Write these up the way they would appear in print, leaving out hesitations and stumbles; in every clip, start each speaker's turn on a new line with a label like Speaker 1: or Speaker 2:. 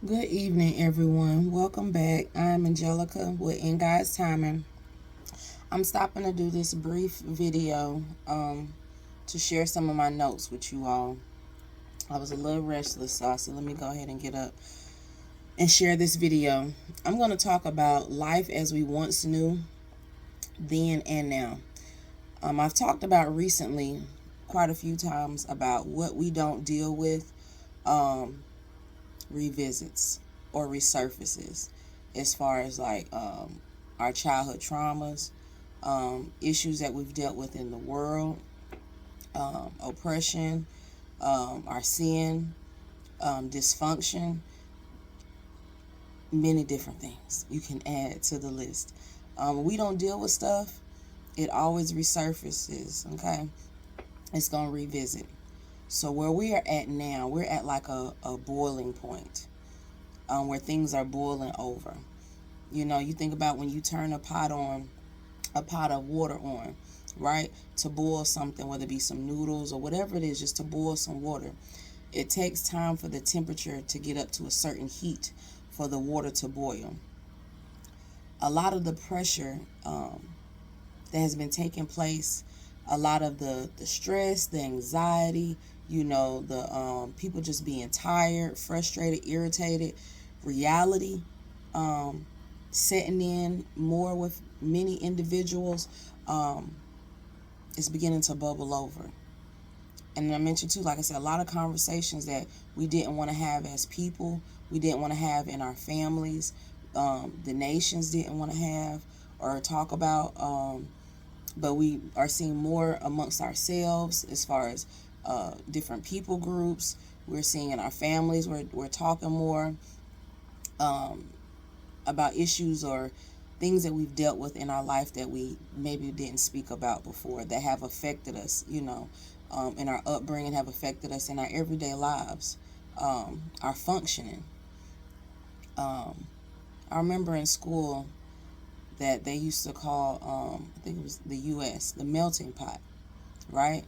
Speaker 1: Good evening, everyone. Welcome back. I'm Angelica with In God's Timing. I'm stopping to do this brief video to share some of my notes with you all. I was a little restless, so I said, let me go ahead and get up and share this video. I'm going to talk about life as we once knew, then and now. I've talked about recently quite a few times about what we don't deal with um, revisits or resurfaces as far as our childhood traumas, issues that we've dealt with in the world, oppression, our sin, dysfunction, many different things you can add to the list. When we don't deal with stuff, it always resurfaces, okay? It's going to revisit. So where we are at now, we're at like a boiling point where things are boiling over. You know, you think about when you turn a pot of water on, right? To boil something, whether it be some noodles or whatever it is, just to boil some water. It takes time for the temperature to get up to a certain heat for the water to boil. A lot of the pressure that has been taking place, a lot of the stress, the anxiety, the people just being tired, frustrated, irritated, reality um, setting in more with many individuals, um, is beginning to bubble over. And I mentioned too, like I said, a lot of conversations that we didn't want to have as people, we didn't want to have in our families, the nations didn't want to have or talk about, but we are seeing more amongst ourselves as far as different people groups. We're seeing in our families, we're talking more um, about issues or things that we've dealt with in our life that we maybe didn't speak about before that have affected us, in our upbringing, have affected us in our everyday lives, our functioning. Um, I remember in school that they used to call, I think it was the U.S., the melting pot, right?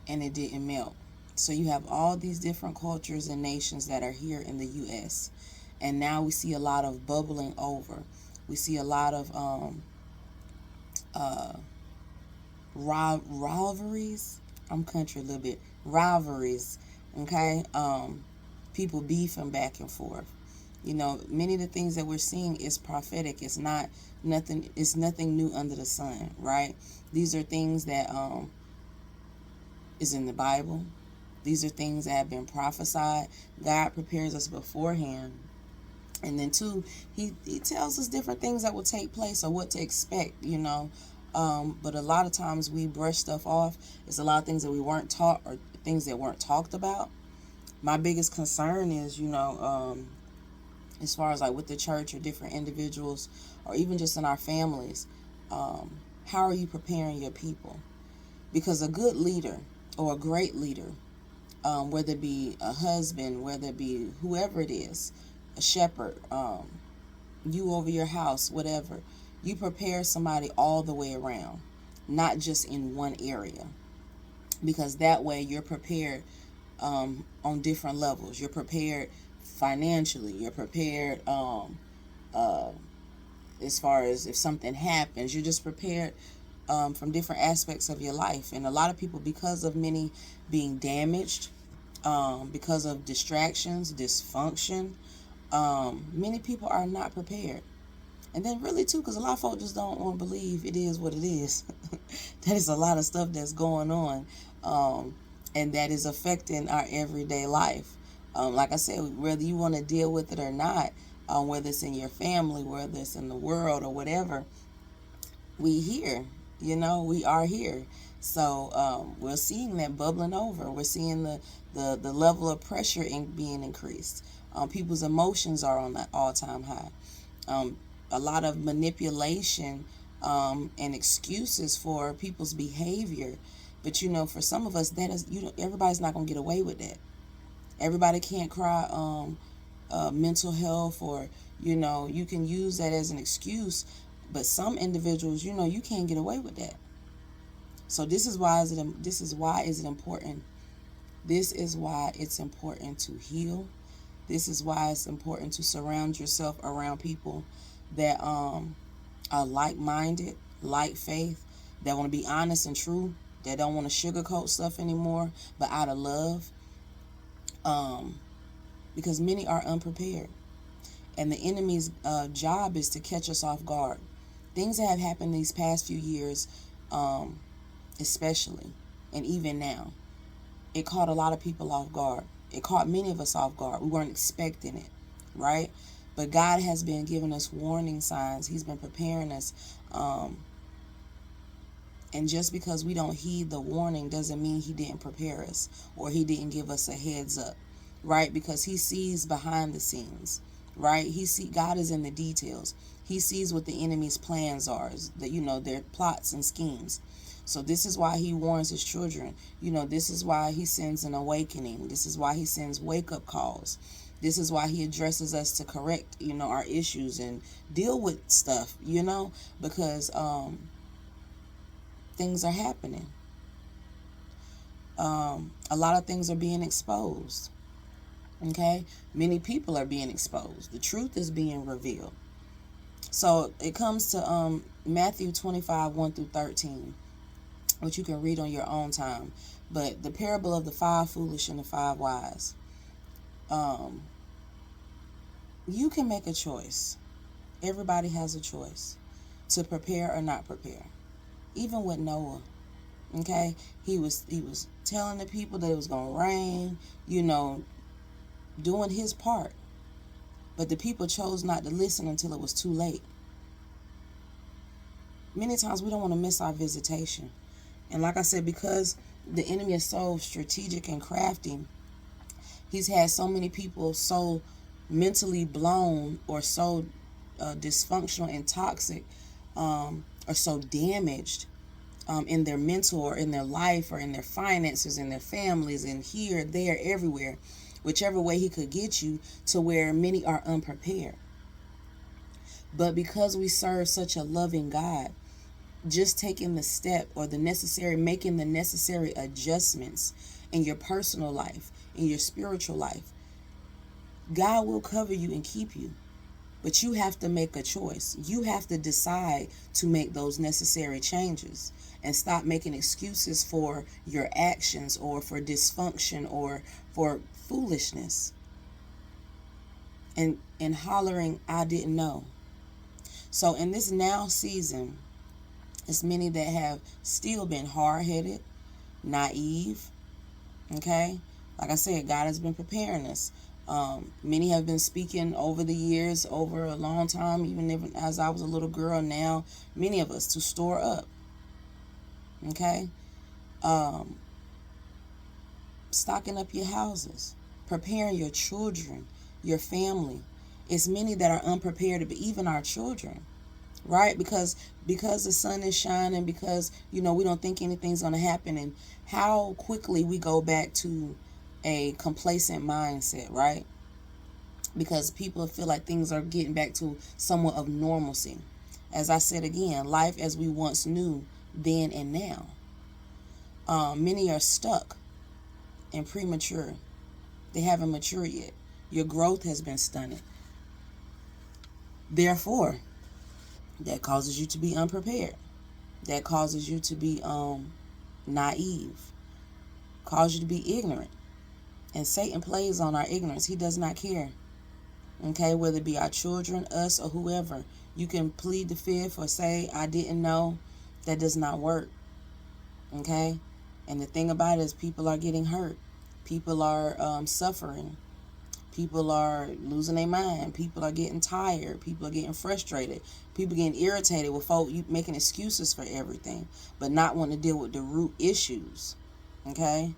Speaker 1: And it didn't melt. So you have all these different cultures and nations that are here in the U.S. And now we see a lot of bubbling over. We see a lot of uh, rivalries. I'm country a little bit. Rivalries, okay? People beefing back and forth. You know, many of the things that we're seeing is prophetic. It's not nothing. It's nothing new under the sun, right? These are things that is in the Bible. These are things that have been prophesied. God prepares us beforehand. And then two, he tells us different things that will take place or what to expect. But a lot of times we brush stuff off. It's a lot of things that we weren't taught or things that weren't talked about. My biggest concern is, as far as like with the church or different individuals or even just in our families, um, how are you preparing your people? Because a good leader or a great leader, whether it be a husband, whether it be whoever it is, a shepherd, you over your house, whatever, you prepare somebody all the way around, not just in one area. Because that way you're prepared on different levels. You're prepared financially, you're prepared uh, as far as if something happens, you're just prepared from different aspects of your life. And a lot of people, because of many being damaged, because of distractions, dysfunction, many people are not prepared. And then really too, because a lot of folks just don't want to believe it is what it is. That is a lot of stuff that's going on, and that is affecting our everyday life. Like I said, whether you want to deal with it or not, whether it's in your family, whether it's in the world or whatever, we here. We are here. So we're seeing that bubbling over. We're seeing the level of pressure being increased. People's emotions are on that all-time high. Um, a lot of manipulation and excuses for people's behavior. But for some of us, that is, everybody's not gonna get away with that. Everybody can't cry mental health, or you can use that as an excuse. But some individuals, you can't get away with that. So this is why it's important to heal. This is why it's important to surround yourself around people that are like-minded, like faith, that want to be honest and true, that don't want to sugarcoat stuff anymore, but out of love. Because many are unprepared. And the enemy's job is to catch us off guard. Things that have happened these past few years, especially, and even now, it caught a lot of people off guard. It caught many of us off guard. We weren't expecting it, right? But God has been giving us warning signs. He's been preparing us. And just because we don't heed the warning doesn't mean he didn't prepare us or he didn't give us a heads up, right? Because he sees behind the scenes, right? God is in the details. He sees what the enemy's plans are, their plots and schemes. So this is why he warns his children. This is why he sends an awakening. This is why he sends wake-up calls. This is why he addresses us to correct, our issues and deal with stuff, because things are happening. A lot of things are being exposed. Okay? Many people are being exposed. The truth is being revealed. So it comes to Matthew 25, 1 through 13, which you can read on your own time. But the parable of the 5 foolish and the 5 wise. You can make a choice. Everybody has a choice to prepare or not prepare. Even with Noah, okay? He was telling the people that it was going to rain, doing his part. But the people chose not to listen until it was too late. Many times we don't want to miss our visitation. And like I said, because the enemy is so strategic and crafty, he's had so many people so mentally blown or so dysfunctional and toxic or so damaged in their mental or in their life or in their finances, in their families, and here, there, everywhere, whichever way he could get you, to where many are unprepared. But because we serve such a loving God, just taking the step or making the necessary adjustments in your personal life, in your spiritual life, God will cover you and keep you. But you have to make a choice. You have to decide to make those necessary changes and stop making excuses for your actions or for dysfunction or for foolishness and hollering, I didn't know. So in this now season, it's many that have still been hard-headed, naive, okay? Like I said, God has been preparing us. Many have been speaking over the years, over a long time, even as I was a little girl now, many of us, to store up, okay? Stocking up your houses, preparing your children, your family. It's many that are unprepared, but even our children, right? Because the sun is shining, because, we don't think anything's going to happen, and how quickly we go back to a complacent mindset, right? Because people feel like things are getting back to somewhat of normalcy. As I said again, life as we once knew then and now. Many are stuck and premature. They haven't matured yet. Your growth has been stunted. Therefore, that causes you to be unprepared. That causes you to be naive. Causes you to be ignorant. And Satan plays on our ignorance. He does not care. Okay, whether it be our children, us, or whoever. You can plead the fifth or say, I didn't know. That does not work. Okay? And the thing about it is people are getting hurt. People are suffering. People are losing their mind. People are getting tired. People are getting frustrated. People getting irritated with folk making excuses for everything, but not wanting to deal with the root issues. Okay?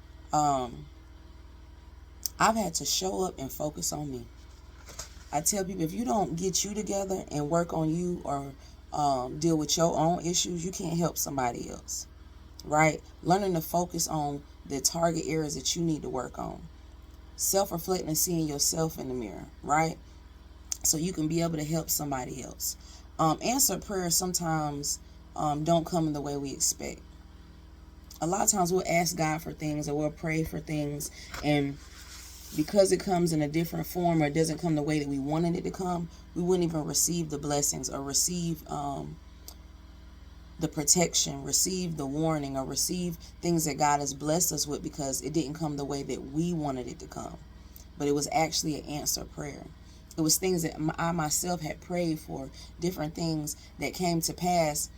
Speaker 1: I've had to show up and focus on me. I tell people, if you don't get you together and work on you or deal with your own issues, you can't help somebody else, right? Learning to focus on the target areas that you need to work on. Self-reflecting and seeing yourself in the mirror, right? So you can be able to help somebody else. Answered prayers sometimes don't come in the way we expect. A lot of times we'll ask God for things or we'll pray for things, and because it comes in a different form or it doesn't come the way that we wanted it to come, we wouldn't even receive the blessings or receive the protection, receive the warning, or receive things that God has blessed us with, because it didn't come the way that we wanted it to come. But it was actually an answered prayer. It was things that I myself had prayed for, different things that came to pass,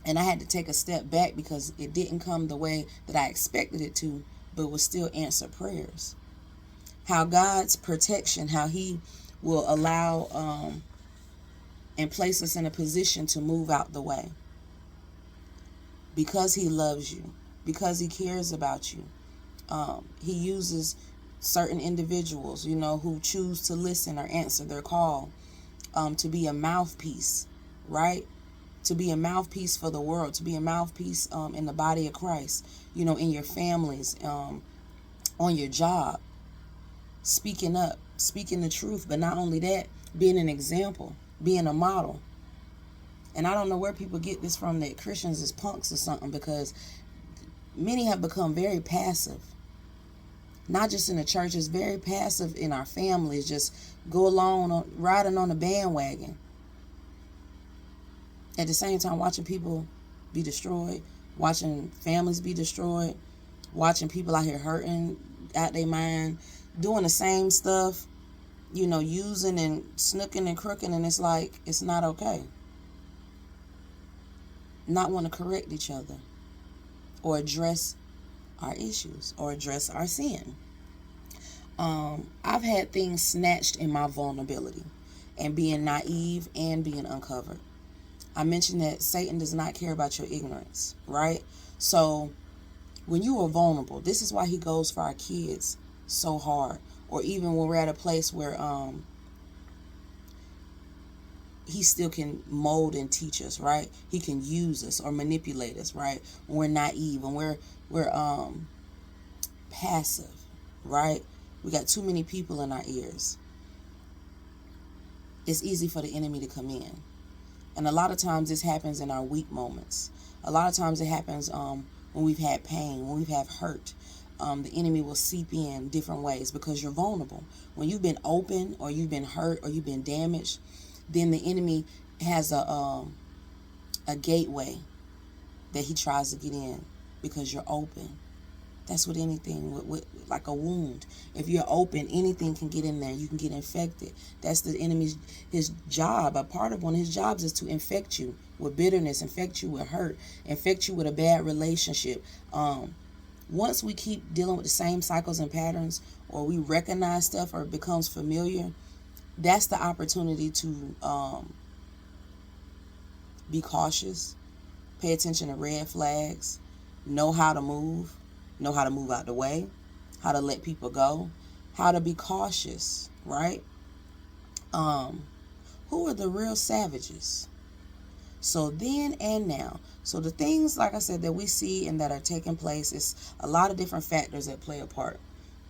Speaker 1: and I had to take a step back because it didn't come the way that I expected it to, but it was still answered prayers. How God's protection, how He will allow and place us in a position to move out the way. Because He loves you, because He cares about you, He uses certain individuals, who choose to listen or answer their call, to be a mouthpiece, right? To be a mouthpiece for the world, to be a mouthpiece in the body of Christ, in your families, on your job, speaking up, speaking the truth, but not only that, being an example, being a model. And I don't know where people get this from, that Christians is punks or something, because many have become very passive. Not just in the church, it's very passive in our families, just go along, riding on the bandwagon. At the same time, watching people be destroyed, watching families be destroyed, watching people out here hurting out their mind, doing the same stuff, using and snooking and crooking, and it's like, it's not okay. Not want to correct each other or address our issues or address our sin. I've had things snatched in my vulnerability and being naive and being uncovered. I mentioned that Satan does not care about your ignorance, right? So when you are vulnerable, this is why he goes for our kids so hard. Or even when we're at a place where he still can mold and teach us, right? He can use us or manipulate us, right? When we're naive, when we're passive, right? We got too many people in our ears. It's easy for the enemy to come in. And a lot of times this happens in our weak moments. A lot of times it happens when we've had pain, when we've had hurt. The enemy will seep in different ways because you're vulnerable. When you've been open or you've been hurt or you've been damaged, then the enemy has a gateway that he tries to get in because you're open. That's with anything, with like a wound. If you're open, anything can get in there. You can get infected. That's the enemy's, his job. A part of one of his jobs is to infect you with bitterness, infect you with hurt, infect you with a bad relationship. Once we keep dealing with the same cycles and patterns, or we recognize stuff or it becomes familiar, that's the opportunity to be cautious, pay attention to red flags, know how to move out the way, how to let people go, how to be cautious, right? Who are the real savages? So then and now. So the things, like I said, that we see and that are taking place, is a lot of different factors that play a part.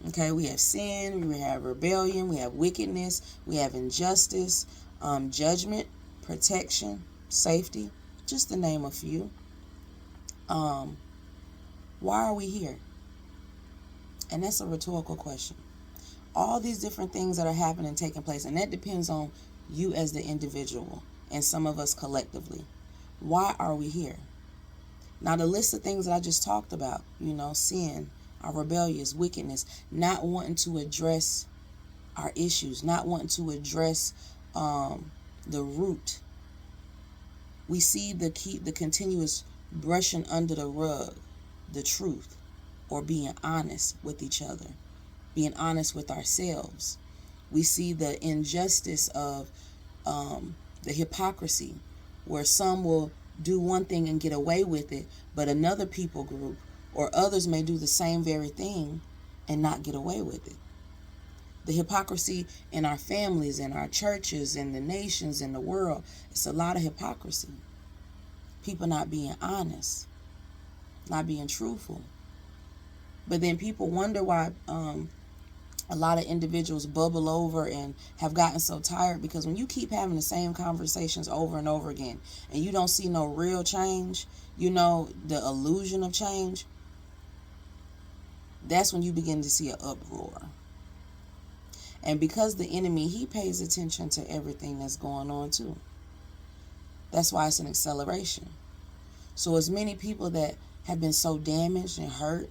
Speaker 1: Okay, we have sin, we have rebellion, we have wickedness, we have injustice, judgment, protection, safety, just to name a few. Why are we here? And that's a rhetorical question. All these different things that are happening and taking place, and that depends on you as the individual and some of us collectively. Why are we here? Now, the list of things that I just talked about, sin, our rebellious wickedness, not wanting to address our issues, not wanting to address the root. We see the continuous brushing under the rug, the truth, or being honest with each other, being honest with ourselves. We see the injustice of the hypocrisy, where some will do one thing and get away with it, but another people group or others may do the same very thing and not get away with it. The hypocrisy in our families, in our churches, in the nations, in the world, it's a lot of hypocrisy. People not being honest, not being truthful. But then people wonder why a lot of individuals bubble over and have gotten so tired, because when you keep having the same conversations over and over again and you don't see no real change, the illusion of change, that's when you begin to see an uproar. And because the enemy, he pays attention to everything that's going on too. That's why it's an acceleration. So as many people that have been so damaged and hurt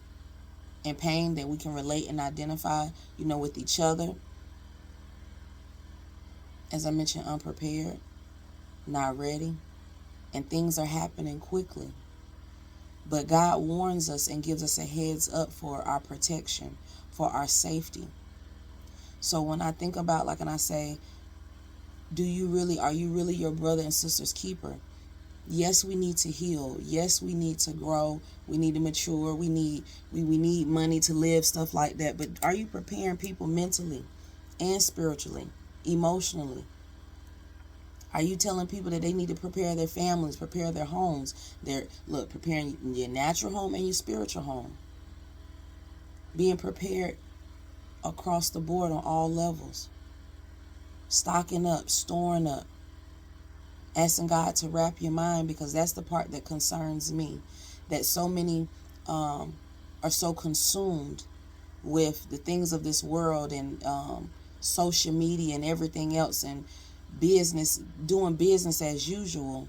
Speaker 1: and pain that we can relate and identify, with each other. As I mentioned, unprepared, not ready, and things are happening quickly. But God warns us and gives us a heads up for our protection, for our safety. So when I think about, like, and I say, are you really your brother and sister's keeper? Yes, we need to heal. Yes, we need to grow. We need to mature. We need money to live, stuff like that. But are you preparing people mentally and spiritually, emotionally? Are you telling people that they need to prepare their families, prepare their homes? Preparing your natural home and your spiritual home. Being prepared across the board on all levels. Stocking up, storing up. Asking God to wrap your mind, because that's the part that concerns me. That so many are so consumed with the things of this world and social media and everything else, and doing business as usual,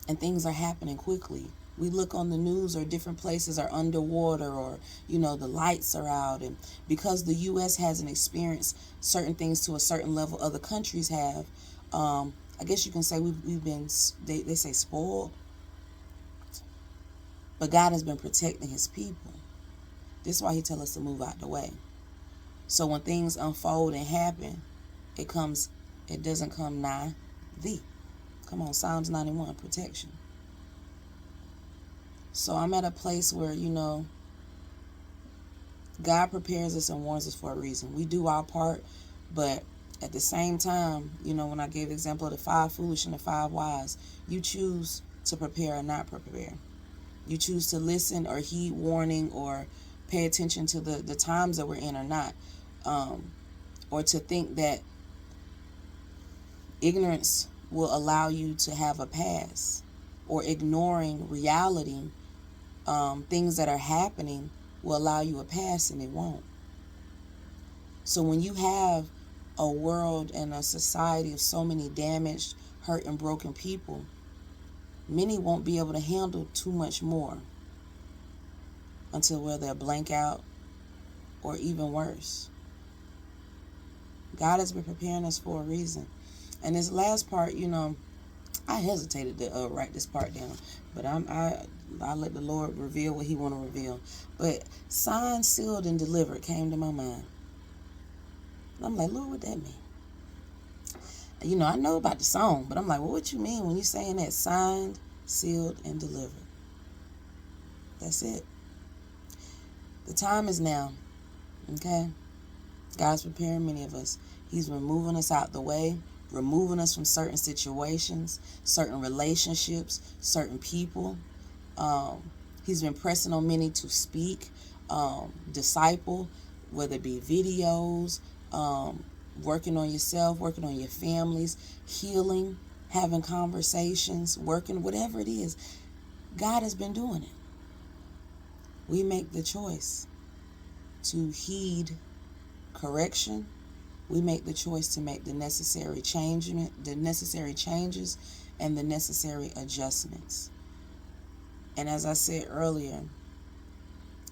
Speaker 1: and things are happening quickly. We look on the news, or different places are underwater, or the lights are out, and because the U.S. hasn't experienced certain things to a certain level other countries have, I guess you can say we've been, they say, spoiled. But God has been protecting his people. This is why he tells us to move out the way. So when things unfold and happen, it doesn't come nigh thee. Come on, Psalms 91, protection. So I'm at a place where, God prepares us and warns us for a reason. We do our part, but at the same time, when I gave the example of the 5 foolish and the 5 wise, you choose to prepare or not prepare. You choose to listen or heed warning or pay attention to the times that we're in or not. Or to think that ignorance will allow you to have a pass, or ignoring reality, things that are happening will allow you a pass, and it won't. So when you have a world and a society of so many damaged, hurt, and broken people, many won't be able to handle too much more until where they'll blank out, or even worse. God has been preparing us for a reason. And this last part, I hesitated to write this part down, but I let the Lord reveal what he want to reveal. But signed, sealed, and delivered came to my mind. And I'm like, Lord, what that mean? I know about the song, but I'm like, well, what you mean when you saying that? Signed, sealed, and delivered. That's it. The time is now. Okay? God's preparing many of us. He's removing us out the way, removing us from certain situations, certain relationships, certain people. He's been pressing on many to speak, disciple, whether it be videos, working on yourself, working on your families, healing, having conversations, working, whatever it is. God has been doing it. We make the choice to heed correction. We make the choice to make the necessary changes and the necessary adjustments. And as I said earlier,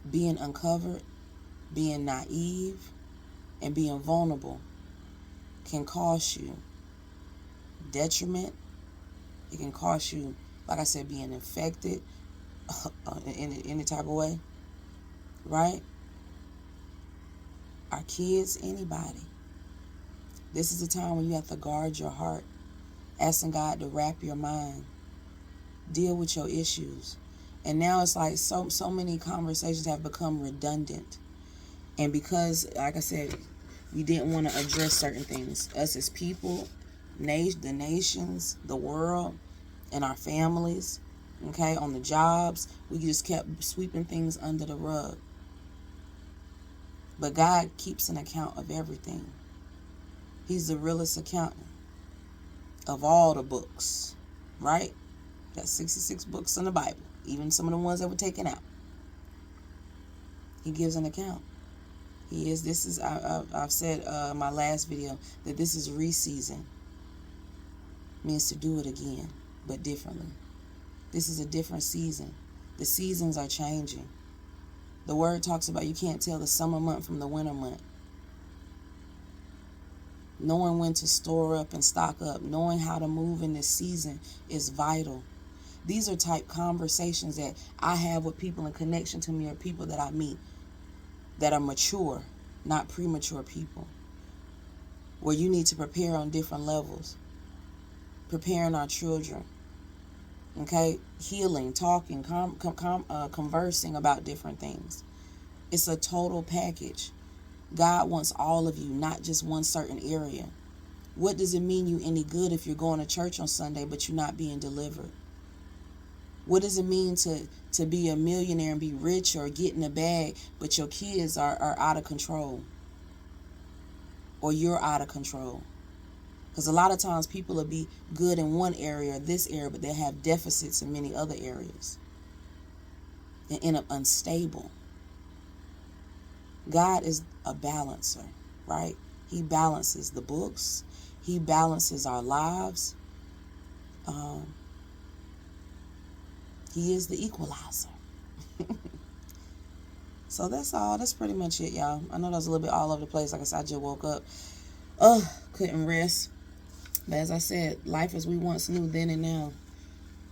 Speaker 1: being uncovered, being naive, and being vulnerable can cost you detriment. It can cost you, like I said, being infected in any type of way, right? Our kids, anybody. This is the time when you have to guard your heart, asking God to wrap your mind, deal with your issues. And now it's like so many conversations have become redundant. And because, like I said, we didn't want to address certain things, us as people, the nations, the world, and our families, okay, on the jobs, we just kept sweeping things under the rug. But God keeps an account of everything. He's the realest accountant of all the books, right? Got 66 books in the Bible, even some of the ones that were taken out. He gives an account. He is. This is. I've said in my last video that this is re-season. Means to do it again, but differently. This is a different season. The seasons are changing. The word talks about you can't tell the summer month from the winter month. Knowing when to store up and stock up, knowing how to move in this season is vital. These are type conversations that I have with people in connection to me, or people that I meet that are mature, not premature people, where you need to prepare on different levels. Preparing our children, okay? Healing, talking, conversing about different things. It's a total package. God wants all of you, not just one certain area. What does it mean you any good if you're going to church on Sunday but you're not being delivered? What does it mean to be a millionaire and be rich or get in a bag, but your kids are out of control? Or you're out of control? Because a lot of times people will be good in one area or this area, but they have deficits in many other areas and end up unstable. God is a balancer, right? He balances the books. He balances our lives. He is the equalizer. So that's all. That's pretty much it, y'all. I know that was a little bit all over the place. Like I said, I just woke up. Couldn't rest. But as I said, life as we once knew then and now.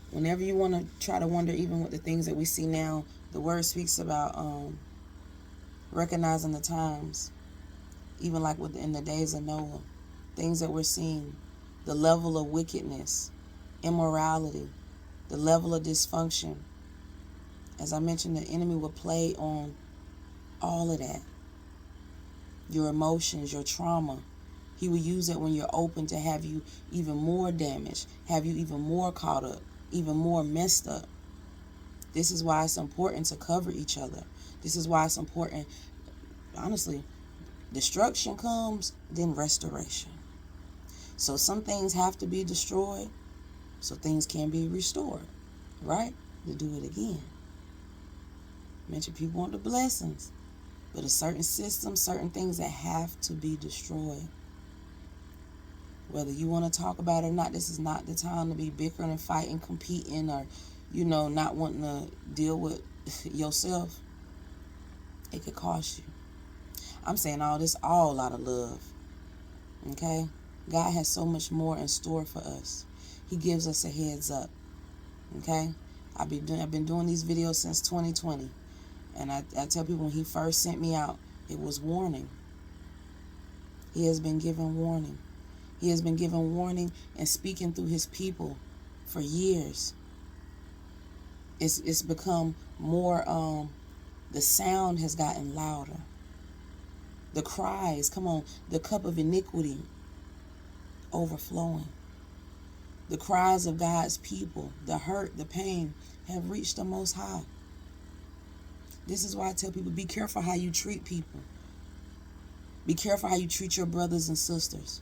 Speaker 1: Whenever you want to try to wonder, even with the things that we see now, the word speaks about recognizing the times. Even like in the days of Noah. Things that we're seeing. The level of wickedness, immorality, the level of dysfunction. As I mentioned, the enemy will play on all of that. Your emotions, your trauma. He will use it when you're open to have you even more damaged, have you even more caught up, even more messed up. This is why it's important to cover each other. This is why it's important, honestly, destruction comes, then restoration. So some things have to be destroyed so things can be restored, right? To do it again. Mention people want the blessings, but a certain system, certain things that have to be destroyed. Whether you want to talk about it or not, this is not the time to be bickering and fighting, competing, or, not wanting to deal with yourself. It could cost you. I'm saying all this all out of love. Okay? God has so much more in store for us. He gives us a heads up. Okay? I've been doing these videos since 2020. And I tell people, when he first sent me out, it was warning. He has been giving warning. He has been giving warning and speaking through his people for years. It's become more, the sound has gotten louder. The cries, come on, the cup of iniquity overflowing. The cries of God's people, the hurt, the pain, have reached the Most High. This is why I tell people, be careful how you treat people. Be careful how you treat your brothers and sisters.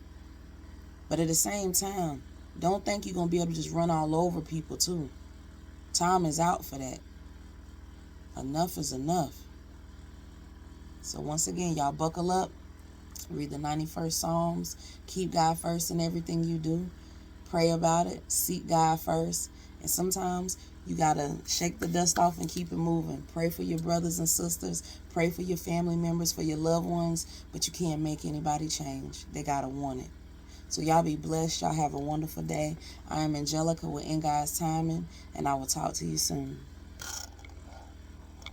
Speaker 1: But at the same time, don't think you're going to be able to just run all over people too. Time is out for that. Enough is enough. So once again, y'all buckle up. Read the 91st Psalms. Keep God first in everything you do. Pray about it. Seek God first. And sometimes you got to shake the dust off and keep it moving. Pray for your brothers and sisters. Pray for your family members, for your loved ones. But you can't make anybody change. They got to want it. So y'all be blessed. Y'all have a wonderful day. I am Angelica with In God's Timing, and I will talk to you soon.